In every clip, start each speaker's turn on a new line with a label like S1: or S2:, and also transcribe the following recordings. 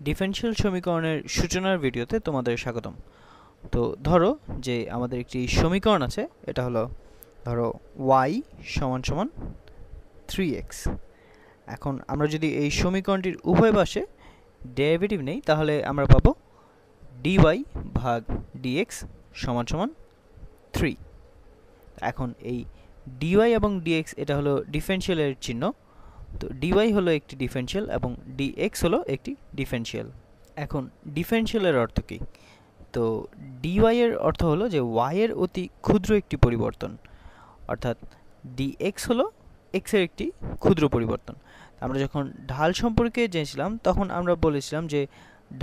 S1: Differential সমীকরণের সূচনার ভিডিওতে তোমাদের স্বাগতম। তো ধরো যে আমাদের একটি সমীকরণ আছে, এটা হলো ধরো y সমান সমান 3x। এখন আমরা যদি এই সমীকরণটির উভয় পাশে ডেরিভেটিভ নেই তাহলে আমরা পাবো dy ভাগ dx সমান সমান 3। এখন এই dy এবং dx এটা হলো ডিফারেনশিয়ালের চিহ্ন। তো dy হলো একটি ডিফারেনশিয়াল এবং dx হলো একটি ডিফারেনশিয়াল। এখন ডিফারেনশিয়ালের অর্থ কী? তো dy এর অর্থ হলো যে y এর অতি ক্ষুদ্র একটি পরিবর্তন, অর্থাৎ dx হলো x এর একটি ক্ষুদ্র পরিবর্তন। আমরা যখন ঢাল সম্পর্কে জেনেছিলাম তখন আমরা বলেছিলাম যে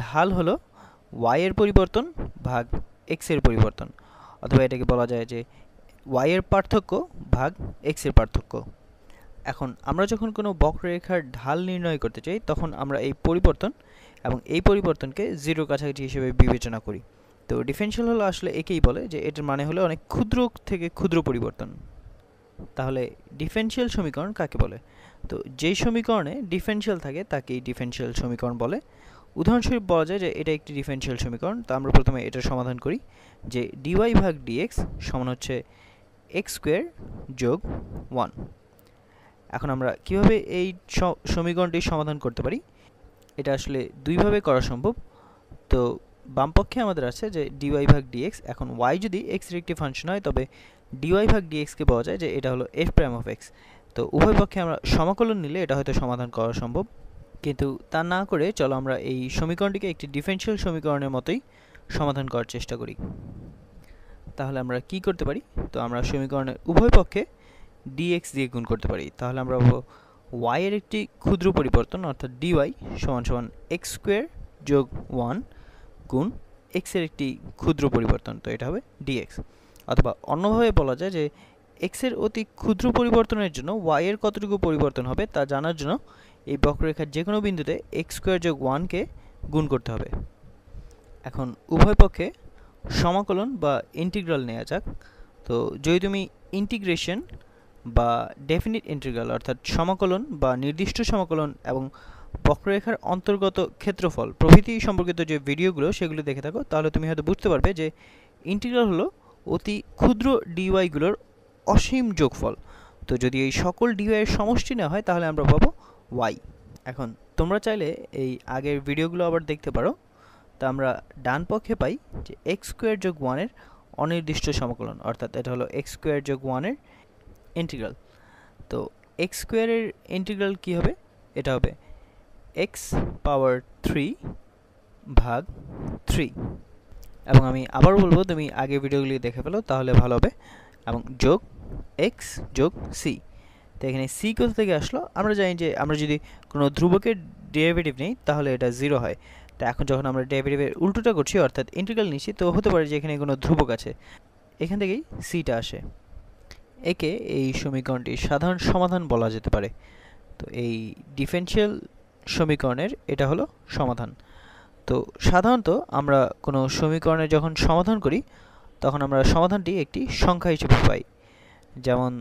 S1: ঢাল হলো y এর পরিবর্তন ভাগ x এর পরিবর্তন, অথবা এটাকে বলা যায় যে y এর পার্থক্য ভাগ x এর পার্থক্য। এখন আমরা যখন কোনো বক্ররেখার ঢাল নির্ণয় করতে চাই তখন আমরা এই পরিবর্তন এবং এই পরিবর্তনকে জিরোর কাছাকাছি হিসেবে বিবেচনা করি। তো ডিফারেনশিয়াল হলো আসলে একেই বলে যে এটার মানে হলো অনেক ক্ষুদ্র থেকে ক্ষুদ্র পরিবর্তন। তাহলে ডিফারেনশিয়াল সমীকরণ কাকে বলে? তো যেই সমীকরণে ডিফারেনশিয়াল থাকে তাকেই ডিফারেনশিয়াল সমীকরণ বলে। উদাহরণস্বরূপ বলা যায় যে এটা একটি ডিফারেনশিয়াল সমীকরণ। তো আমরা প্রথমে এটা সমাধান করি যে dy ভাগ dx সমান হচ্ছে x স্কোয়ার যোগ 1। এখন আমরা কিভাবে এই সমীকরণটি সমাধান করতে পারি? এটা আসলে দুইভাবে করা সম্ভব। তো বাম পক্ষে আমাদের আছে যে dy ভাগ dx। এখন y যদি x এর একটি ফাংশন হয় তবে dy ভাগ dx কে পাওয়া যায় যে এটা হলো f প্রাইম অফ x। তো উভয় পক্ষে আমরা সমাকলন নিলে এটা হয়তো সমাধান করা সম্ভব, কিন্তু তা না করে চলো আমরা এই সমীকরণটিকে একটি ডিফারেনশিয়াল সমীকরণের মতোই সমাধান করার চেষ্টা করি। তাহলে আমরা কি করতে পারি? তো আমরা সমীকরণের উভয় পক্ষে dx দিয়ে গুণ করতে পারি। তাহলে আমরা পাবো y এর একটি ক্ষুদ্র পরিবর্তন অর্থাৎ dy সমান সমান x স্কোয়ার যোগ 1 গুণ x এর একটি ক্ষুদ্র পরিবর্তন, তো এটা হবে dx। অথবা অন্যভাবে বলা যায় যে x এর অতি ক্ষুদ্র পরিবর্তনের জন্য y এর কতটুকু পরিবর্তন হবে তা জানার জন্য এই বক্ররেখার যে কোনো বিন্দুতে x স্কোয়ার যোগ 1 কে গুণ করতে হবে। এখন উভয় পক্ষে সমাকলন বা ইন্টিগ্রাল নেওয়া যাক। তো যদি তুমি ইন্টিগ্রেশন বা ডেফিনিট ইন্টিগ্রাল অর্থাৎ সমাকলন বা নির্দিষ্ট সমাকলন এবং বক্ররেখার অন্তর্গত ক্ষেত্রফল প্রভৃতি সম্পর্কিত যে ভিডিওগুলো সেগুলো দেখে থাকো তাহলে তুমি হয়তো বুঝতে পারবে যে ইন্টিগ্রাল হলো অতি ক্ষুদ্র dy গুলোর অসীম যোগফল। তো যদি এই সকল dy এর সমষ্টি নেওয়া হয় তাহলে আমরা পাবো y। এখন তোমরা চাইলে এই আগের ভিডিওগুলো আবার দেখতে পারো। তা আমরা ডান পক্ষে পাই যে x স্কোয়ার যোগ 1 এর অনির্দিষ্ট সমাকলন, অর্থাৎ এটা হলো x স্কোয়ার যোগ 1 এর ইন্টিগ্রাল। তো x স্কোয়ারের ইন্টিগ্রাল কি হবে? এটা হবে x পাওয়ার 3 ভাগ 3। এবং আমি আবার বলবো তুমি আগের ভিডিওগুলি দেখে ফেলো তাহলে ভালো হবে। এবং যোগ x যোগ c। তো এখানে c কোথা থেকে আসলো? আমরা জানি যে আমরা যদি কোনো ধ্রুবকের ডেরিভেটিভ নেই তাহলে এটা 0 হয়। তো এখন যখন আমরা ডেরিভেটিভের উল্টোটা করছি অর্থাৎ ইন্টিগ্রাল নিচ্ছি, তো হতে পারে যে এখানে কোনো ধ্রুবক আছে, এখান থেকেই cটা আসে। একে এই সমীকরণটির সাধারণ সমাধান বলা যেতে পারে। তো এই ডিফারেনশিয়াল সমীকরণের এটা হলো সমাধান। তো সাধারণত আমরা কোনো সমীকরণের যখন সমাধান করি তখন আমরা সমাধানটি একটি সংখ্যা হিসেবে পাই। যেমন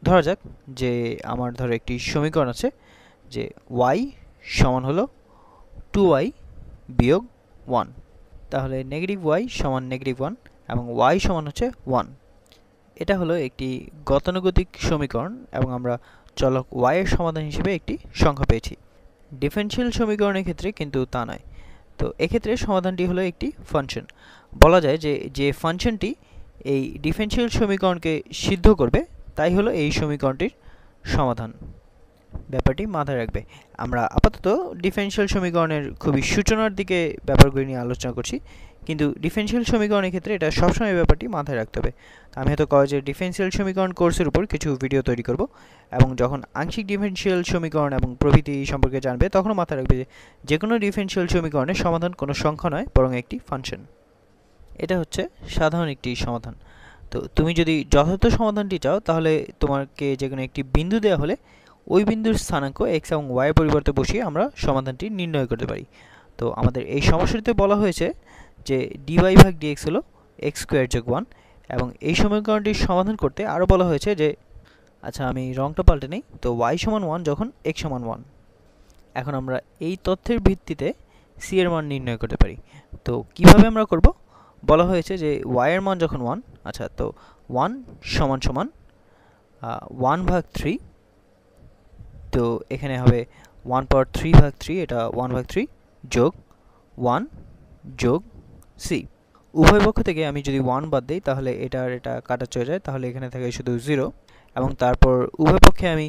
S1: ধরা যাক যে আমার ধরো একটি সমীকরণ আছে যে y সমান হলো 2y বিয়োগ 1। তাহলে নেগেটিভ y সমান নেগেটিভ 1 এবং y সমান হচ্ছে 1। এটা হলো একটি গতানুগতিক সমীকরণ এবং আমরা চলক y এর সমাধান হিসেবে একটি সংখ্যা পেয়েছি। ডিফারেনশিয়াল সমীকরণের ক্ষেত্রে কিন্তু তা নয়। তো এক্ষেত্রে সমাধানটি হলো একটি ফাংশন। বলা যায় যে যে ফাংশনটি এই ডিফারেনশিয়াল সমীকরণকে সিদ্ধ করবে তাই হলো এই সমীকরণটির সমাধান। ব্যাপারটি মাথায় রাখবে। আমরা আপাতত ডিফারেনশিয়াল সমীকরণের খুবই সূচনার দিকে ব্যাপারগুলি নিয়ে আলোচনা করছি, কিন্তু ডিফারেনশিয়াল সমীকরণের ক্ষেত্রে এটা সবসময় ব্যাপারটি মাথায় রাখতে হবে। আমি হয়তো কলেজের ডিফারেনশিয়াল সমীকরণ কোর্সের উপর কিছু ভিডিও তৈরি করব এবং যখন আংশিক ডিফারেনশিয়াল সমীকরণ এবং প্রভৃতি সম্পর্কে জানবে তখনও মাথায় রাখবে যে কোনো ডিফারেনশিয়াল সমীকরণের সমাধান কোনো সংখ্যা নয় বরং একটি ফাংশন। এটা হচ্ছে সাধারণ একটি সমাধান। তো তুমি যদি যথার্থ সমাধানটি চাও তাহলে তোমাকে যে কোনো একটি বিন্দু দেওয়া হলে ওই বিন্দুর স্থানাঙ্ক x এবং y এর পরিবর্তে বসিয়ে আমরা সমাধানটি নির্ণয় করতে পারি। তো আমাদের এই সমস্যাটিতে বলা হয়েছে যে dy ভাগ dx হলো x স্কোয়ার যোগ 1 এবং এই সমীকরণটির সমাধান করতে আরও বলা হয়েছে যে আচ্ছা আমি রংটা পাল্টে নেই। তো y সমান 1 যখন x সমান 1। এখন আমরা এই তথ্যের ভিত্তিতে সি এর মান নির্ণয় করতে পারি। তো কিভাবে আমরা করব? বলা হয়েছে যে y এর মান যখন 1, আচ্ছা তো 1 সমান সমান 1/3, তো এখানে হবে 1 পাওয়ার 3/3, এটা 1/3 যোগ 1 যোগ c। উভয় পক্ষ থেকে আমি যদি 1 বাদ দিই তাহলে এটা কাটা চলে যায়, তাহলে এখানে থাকে শুধু 0, এবং তারপর উভয় পক্ষে আমি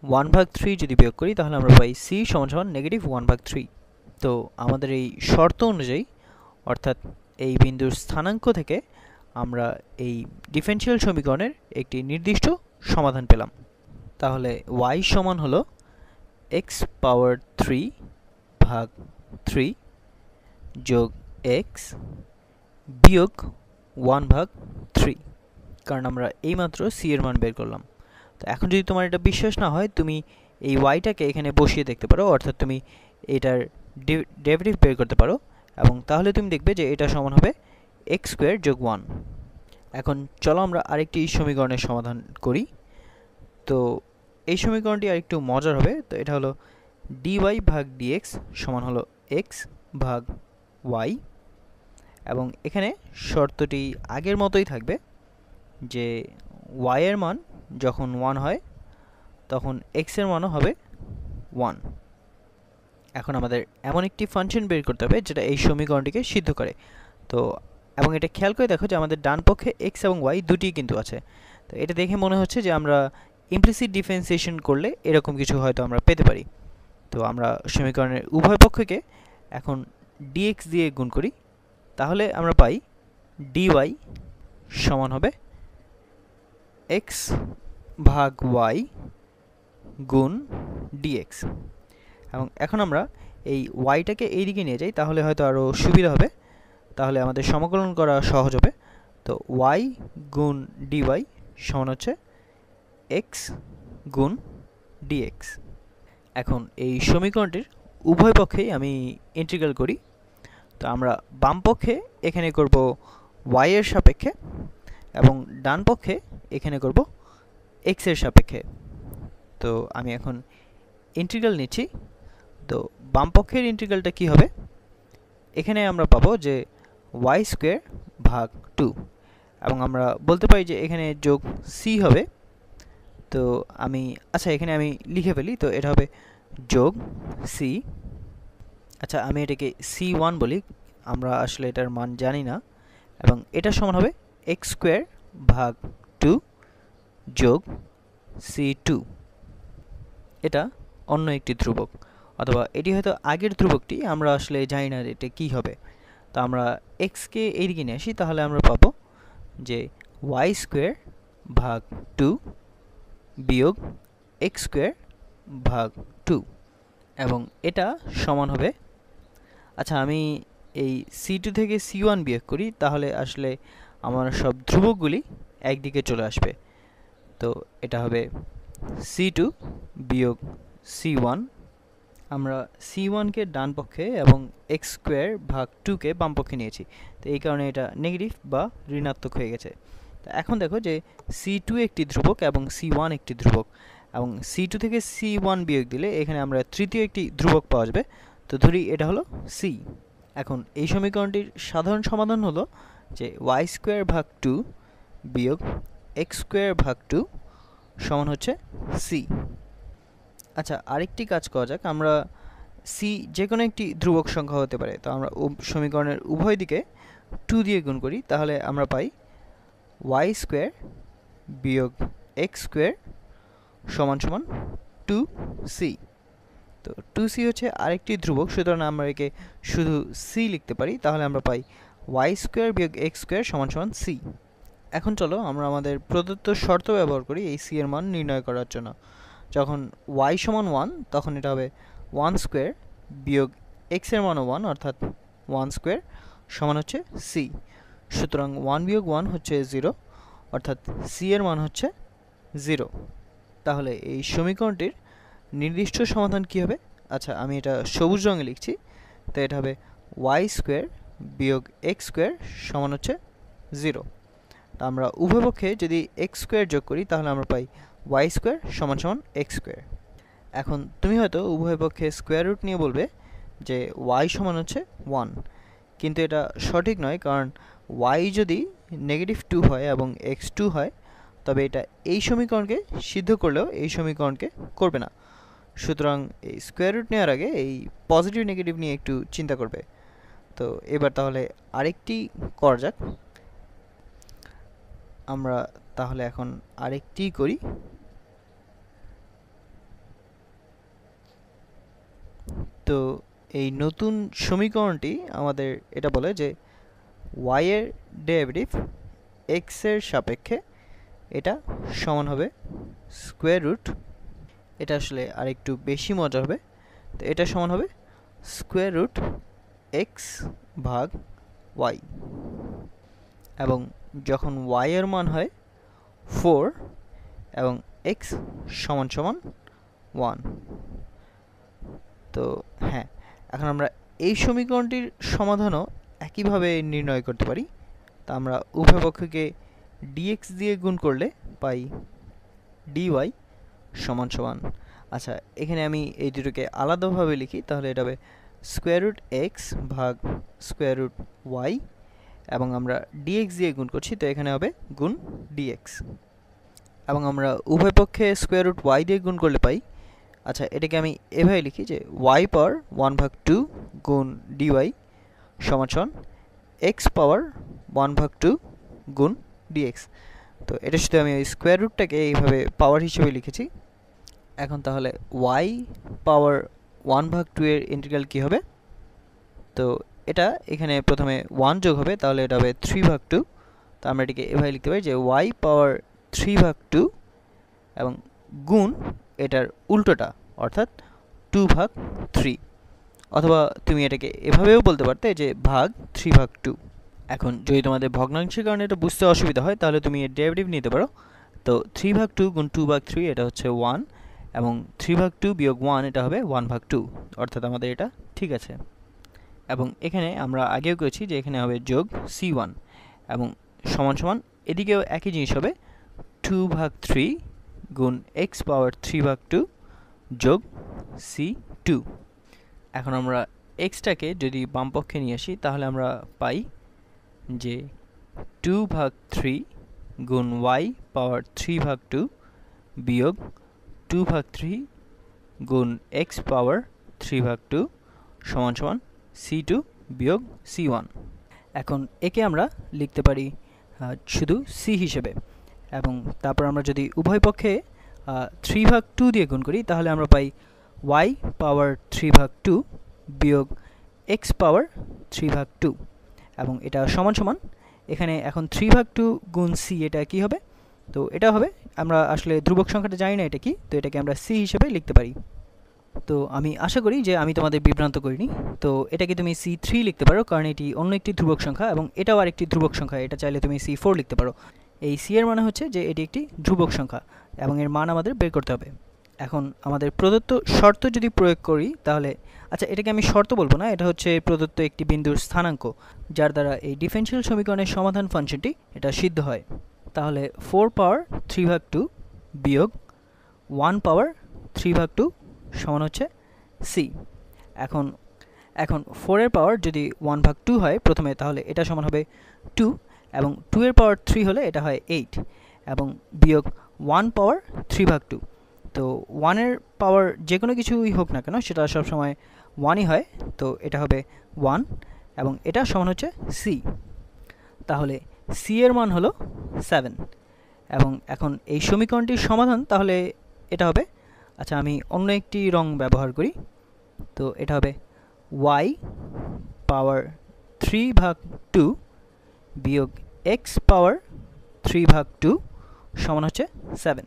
S1: 1/3 যদি বিয়োগ করি তাহলে আমরা পাই c সমান সমান -1/3। তো আমাদের এই শর্ত অনুযায়ী, অর্থাৎ এই বিন্দুর স্থানাঙ্ক থেকে আমরা এই ডিফারেনশিয়াল সমীকরণের একটি নির্দিষ্ট সমাধান পেলাম। তাহলে y সমান হলো x পাওয়ার 3/3 যোগ x বিয়োগ 1/3, কারণ আমরা এইমাত্র c এর মান বের করলাম। তো এখন যদি তোমার এটা বিশ্বাস না হয়, তুমি এই y-টাকে এখানে বসিয়ে দেখতে পারো, অর্থাৎ তুমি এটার ডেরিভেটিভ বের করতে পারো, এবং তাহলে তুমি দেখবে যে এটা সমান হবে x স্কোয়ার যোগ 1। এখন চলো আমরা আরেকটি সমীকরণের সমাধান করি। তো এই সমীকরণটি আরেকটু মজার হবে। তো এটা হলো dy ভাগ dx সমান হলো x ভাগ y, এবং এখানে শর্তটি আগের মতোই থাকবে যে y এর মান যখন 1 হয় তখন x এর মানও হবে 1। এখন আমাদের এমন একটি ফাংশন বের করতে হবে যেটা এই সমীকরণটিকে সিদ্ধ করে। তো এবং এটা খেয়াল করে দেখো যে আমাদের ডান পক্ষে x এবং y দুটিই কিন্তু আছে। তো এটা দেখে মনে হচ্ছে যে আমরা ইমপ্লিসিট ডিফারেন্সিয়েশন করলে এরকম কিছু হয়তো আমরা পেতে পারি। তো আমরা সমীকরণের উভয় পক্ষকে এখন dx দিয়ে গুণ করি, তাহলে আমরা পাই dy সমান হবে x ভাগ y গুণ dx। এবং এখন আমরা এই y-টাকে এই দিকে নিয়ে যাই, তাহলে হয়তো আরও সুবিধা হবে, তাহলে আমাদের সমাকলন করা সহজ হবে। তো y গুণ dy সমান হচ্ছে x গুণ dx। এখন এই সমীকরণটির উভয় পক্ষেই আমি ইন্টিগ্রাল করি। তো আমরা বাম পক্ষে এখানে করব y এর সাপেক্ষে, এবং ডান পক্ষে এখানে করব x এর সাপেক্ষে। তো আমি এখন ইন্টিগ্রাল নিচ্ছি। তো বাম পক্ষের ইন্টিগ্রালটা কি হবে? এখানে আমরা পাবো যে y স্কোয়ার ভাগ 2, এবং আমরা বলতে পারি যে এখানে যোগ c হবে। তো আমি এখানে আমি লিখে ফেলি, তো এটা হবে যোগ c। আচ্ছা, আমি এটাকে c1 বলি, আমরা আসলে এটার মান জানি না, এবং এটা সমান হবে x স্কোয়ার ভাগ 2 যোগ c2। এটা অন্য একটি ধ্রুবক, অথবা এটি হয়তো আগের ধ্রুবকটি, আমরা আসলে জানি না এটা কী হবে। তো আমরা x-কে এইদিকে নিয়ে আসি, তাহলে আমরা পাবো যে y স্কোয়ার ভাগ 2 বিয়োগ x স্কোয়ার ভাগ 2, এবং এটা সমান হবে, আচ্ছা আমি এই c2 থেকে c1 বিয়োগ করি, তাহলে আসলে আমার সব ধ্রুবকগুলি একদিকে চলে আসবে। তো এটা হবে c2 বিয়োগ c1। আমরা c1-কে ডান পক্ষে এবং x স্কোয়ার ভাগ 2-কে বাম পক্ষে নিয়েছি, তো এই কারণে এটা নেগেটিভ বা ঋণাত্মক হয়ে গেছে। তো এখন দেখো যে c2 একটি ধ্রুবক এবং c1 একটি ধ্রুবক, এবং c2 থেকে c1 বিয়োগ দিলে এখানে আমরা তৃতীয় একটি ধ্রুবক পাওয়া যাবে। তো ধরি এটা হলো c। এখন এই সমীকরণটির সাধারণ সমাধান হলো যে y স্কোয়ার ভাগ 2 বিয়োগ x স্কোয়ার ভাগ 2 সমান হচ্ছে c। আচ্ছা, আরেকটি কাজ করা যাক, আমরা c যে কোনো একটি ধ্রুবক সংখ্যা হতে পারে, তো আমরা সমীকরণের উভয় দিকে 2 দিয়ে গুণ করি, তাহলে আমরা পাই y স্কোয়ার বিয়োগ x স্কোয়ার সমান সমান 2c। তো 2c হচ্ছে আরেকটি ধ্রুবক, সুতরাং আমরা একে শুধু c লিখতে পারি, তাহলে আমরা পাই y স্কোয়ার বিয়োগ x স্কোয়ার সমান সমান c। এখন চলো আমরা আমাদের প্রদত্ত শর্ত ব্যবহার করি এই c এর মান নির্ণয় করার জন্য। যখন y সমান 1, তখন এটা হবে 1 স্কোয়ার বিয়োগ x এর মানও 1, অর্থাৎ 1 স্কোয়ার সমান হচ্ছে c। সুতরাং 1 বিয়োগ 1 হচ্ছে 0, অর্থাৎ c এর মান হচ্ছে 0। তাহলে এই সমীকরণটির নির্দিষ্ট সমাধান কি হবে? আচ্ছা, আমি এটা সবুজ রঙে লিখছি, তো এটা হবে y স্কোয়ার বিয়োগ x স্কোয়ার সমান হচ্ছে 0। তা আমরা উভয় পক্ষে যদি x স্কোয়ার যোগ করি, তাহলে আমরা পাই y স্কোয়ার সমান সমান x স্কোয়ার। এখন তুমি হয়তো উভয় পক্ষে স্কোয়ার রুট নিয়ে বলবে যে y সমান হচ্ছে 1, কিন্তু এটা সঠিক নয়, কারণ y যদি -2 হয় এবং x 2 হয় তবে এটা এই সমীকরণকে সিদ্ধ করলেও এই সমীকরণকে করবে না। সুতরাং এই স্কোয়ার রুট নেওয়ার আগে এই পজিটিভ নেগেটিভ নিয়ে একটু চিন্তা করবে। তো এবার তাহলে আরেকটি করা যাক। আমরা তাহলে এখন আরেকটি করি। তো এই নতুন সমীকরণটি আমাদের এটা বলে যে y এর ডেরিভেটিভ x এর সাপেক্ষে এটা সমান হবে স্কোয়ার রুট, এটা আসলে আরেকটু বেশি মজা হবে। তো এটা সমান হবে স্কোয়ার রুট x ভাগ y, এবং যখন y এর মান হয় 4 এবং x সমান সমান 1। তো হ্যাঁ, এখন আমরা এই সমীকরণটির সমাধানও একইভাবে নির্ণয় করতে পারি। তা আমরা উভয় পক্ষকে dx দিয়ে গুণ করলে পাই dy সমান সমান, আচ্ছা এখানে আমি এই দুটোকে আলাদাভাবে লিখি, তাহলে এটা হবে স্কোয়ার রুট এক্স ভাগ স্কোয়ার রুট ওয়াই, এবং আমরা dx দিয়ে গুণ করছি, তো এখানে হবে গুণ dx, এবং আমরা উভয় পক্ষে স্কোয়ার রুট ওয়াই দিয়ে গুণ করলে পাই, আচ্ছা এটাকে আমি এভাবে লিখি যে y পাওয়ার 1/2 গুণ dy সমান সমান x পাওয়ার 1/2 গুণ dx। তো এটা শুধু আমি ওই স্কোয়ার রুটটাকে এইভাবে পাওয়ার হিসেবে লিখেছি। এখন তাহলে y পাওয়ার 1/2 এর ইন্টিগ্রাল কী হবে? তো এটা এখানে প্রথমে 1 যোগ হবে, তাহলে এটা হবে 3/2। তো আমরা এটাকে এভাবে লিখতে পারি যে y পাওয়ার 3/2 এবং গুণ এটার উল্টোটা অর্থাৎ 2/3, অথবা তুমি এটাকে এভাবেও বলতে পারতে যে ভাগ 3/2। এখন যদি তোমাদের ভগ্নাংশের কারণে এটা বুঝতে অসুবিধা হয় তাহলে তুমি এর ডেরিভেটিভ নিতে পারো। তো 3/2 গুণ 2/3 এটা হচ্ছে 1, এবং 3/2 বিয়োগ 1 এটা হবে 1/2, অর্থাৎ আমাদের এটা ঠিক আছে। এবং এখানে আমরা আগেও করেছি যে এখানে হবে যোগ c1 এবং সমান সমান এদিকেও একই জিনিস হবে 2/3 গুণ x পাওয়ার 3/2 যোগ c2। এখন আমরা xটাকে যদি বাম পক্ষে নিয়ে আসি তাহলে আমরা পাই যে 2/3 গুণ y পাওয়ার 3/2 বিয়োগ 2/3 গুণ x পাওয়ার 3/2 সমান সমান c2 বিয়োগ c1। এখন একে আমরা লিখতে পারি শুধু c হিসেবে, এবং তারপর আমরা যদি উভয় পক্ষে 3/2 দিয়ে গুণ করি তাহলে আমরা পাই y পাওয়ার 3/2 বিয়োগ x পাওয়ার 3/2, এবং এটা সমান সমান এখানে এখন 3/2 গুণ c এটা কি হবে? তো এটা হবে, আমরা আসলে ধ্রুবক সংখ্যাটা জানি না এটা কি, তো এটাকে আমরা c হিসেবে লিখতে পারি। তো আমি আশা করি যে আমি তোমাদের বিভ্রান্ত করিনি। তো এটাকে তুমি c3 লিখতে পারো, কারণ এটি অন্য একটি ধ্রুবক সংখ্যা এবং এটাও আরেকটি ধ্রুবক সংখ্যা, এটা চাইলে তুমি c4 লিখতে পারো। এই c এর মানে হচ্ছে যে এটি একটি ধ্রুবক সংখ্যা এবং এর মান আমাদের বের করতে হবে। এখন আমাদের প্রদত্ত শর্ত যদি প্রয়োগ করি তাহলে, আচ্ছা এটাকে আমি শর্ত বলবো না, এটা হচ্ছে প্রদত্ত একটি বিন্দুর স্থানাঙ্ক যার দ্বারা এই ডিফারেনশিয়াল সমীকরণের সমাধান ফাংশনটি এটা সিদ্ধ হয়। তাহলে 4 পাওয়ার 3/2 বিয়োগ 1 পাওয়ার 3/2 সমান হচ্ছে c। এখন 4 এর পাওয়ার যদি 1/2 হয় প্রথমে, তাহলে এটা সমান হবে 2, এবং 2 এর পাওয়ার 3 হলে এটা হয় 8, এবং বিয়োগ 1 পাওয়ার 3/2। তো 1 এর পাওয়ার যে কোনো কিছুই হোক না কেন সেটা সবসময় 1ই হয়, তো এটা হবে 1 এবং এটা সমান হচ্ছে c। তাহলে c এর মান হলো 7, এবং এখন এই সমীকরণটির সমাধান তাহলে এটা হবে, আচ্ছা আমি অন্য একটি রং ব্যবহার করি, তো এটা হবে y পাওয়ার 3/2 বিয়োগ x পাওয়ার 3/2 সমান হচ্ছে 7।